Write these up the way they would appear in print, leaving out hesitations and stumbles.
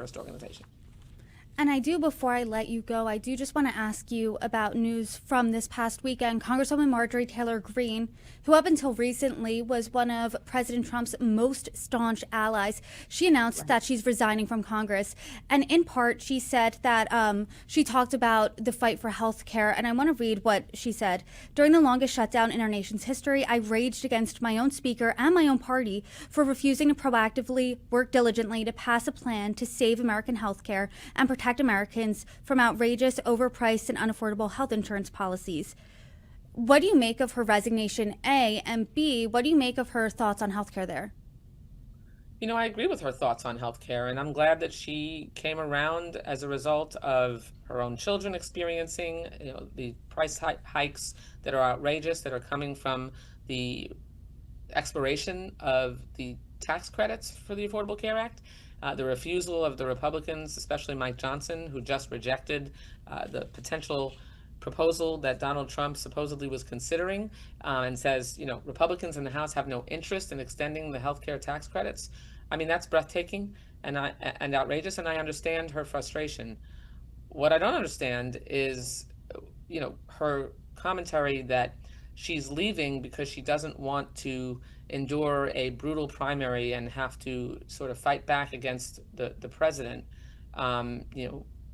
terrorist organization. And I do, before I let you go, I do just want to ask you about news from this past weekend. Congresswoman Marjorie Taylor Greene, who up until recently was one of President Trump's most staunch allies, she announced that she's resigning from Congress. And in part, she said that she talked about the fight for health care. And I want to read what she said. During the longest shutdown in our nation's history, I raged against my own speaker and my own party for refusing to proactively work diligently to pass a plan to save American health care and protect Americans from outrageous, overpriced, and unaffordable health insurance policies. What do you make of her resignation, A, and B, what do you make of her thoughts on healthcare there? I agree with her thoughts on healthcare, and I'm glad that she came around as a result of her own children experiencing, the price hikes that are outrageous, that are coming from the expiration of the tax credits for the Affordable Care Act. The refusal of the Republicans, especially Mike Johnson, who just rejected the potential proposal that Donald Trump supposedly was considering, and says, Republicans in the House have no interest in extending the healthcare tax credits. I mean, that's breathtaking and outrageous, and I understand her frustration. What I don't understand is, her commentary that she's leaving because she doesn't want to endure a brutal primary and have to sort of fight back against the president, and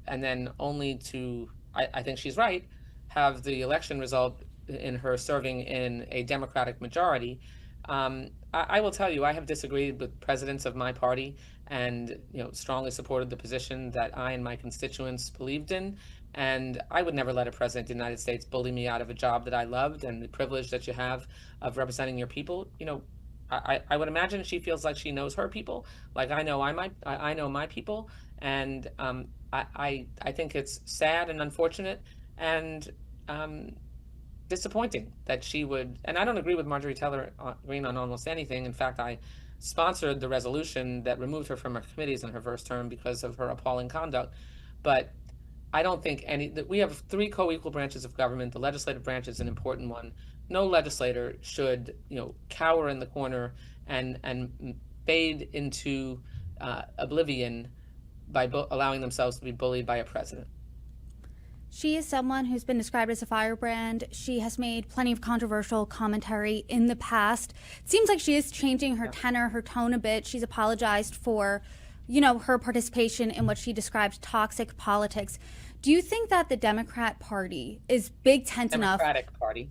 then only to, I think she's right, have the election result in her serving in a Democratic majority. I will tell you, I have disagreed with presidents of my party and strongly supported the position that I and my constituents believed in. And I would never let a president of the United States bully me out of a job that I loved and the privilege that you have of representing your people. I would imagine she feels like she knows her people, like I know I know my people, and I think it's sad and unfortunate and disappointing that she would. And I don't agree with Marjorie Taylor Greene on almost anything. In fact, I sponsored the resolution that removed her from her committees in her first term because of her appalling conduct. But I don't think we have three co-equal branches of government. The legislative branch is an important one. No legislator should, cower in the corner and fade into oblivion by allowing themselves to be bullied by a president. She is someone who's been described as a firebrand. She has made plenty of controversial commentary in the past. It seems like she is changing her tenor, her tone a bit. She's apologized for, her participation in what she described toxic politics. Do you think that the Democrat Party is big tent enough? Democratic Party.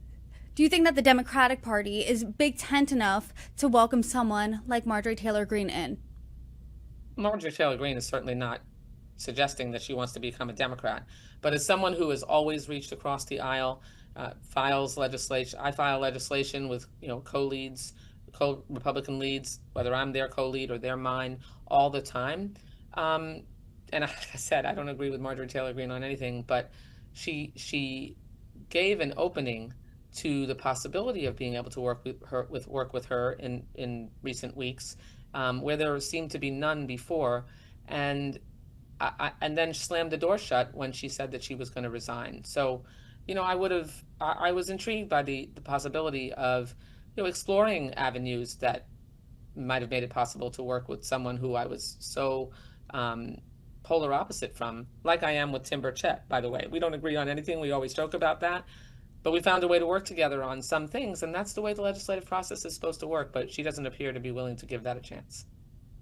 Do you think that the Democratic Party is big tent enough to welcome someone like Marjorie Taylor Greene in? Marjorie Taylor Greene is certainly not suggesting that she wants to become a Democrat, but as someone who has always reached across the aisle, files legislation, I file legislation with co-leads, co-Republican leads, whether I'm their co-lead or they're mine, all the time. And like I said, I don't agree with Marjorie Taylor Greene on anything, but she gave an opening to the possibility of being able to work with her in recent weeks, where there seemed to be none before, and then slammed the door shut when she said that she was going to resign. So, I was intrigued by the possibility of, exploring avenues that might have made it possible to work with someone who I was so polar opposite from, like I am with Tim Burchett, by the way. We don't agree on anything. We always joke about that. But we found a way to work together on some things, and that's the way the legislative process is supposed to work. But she doesn't appear to be willing to give that a chance.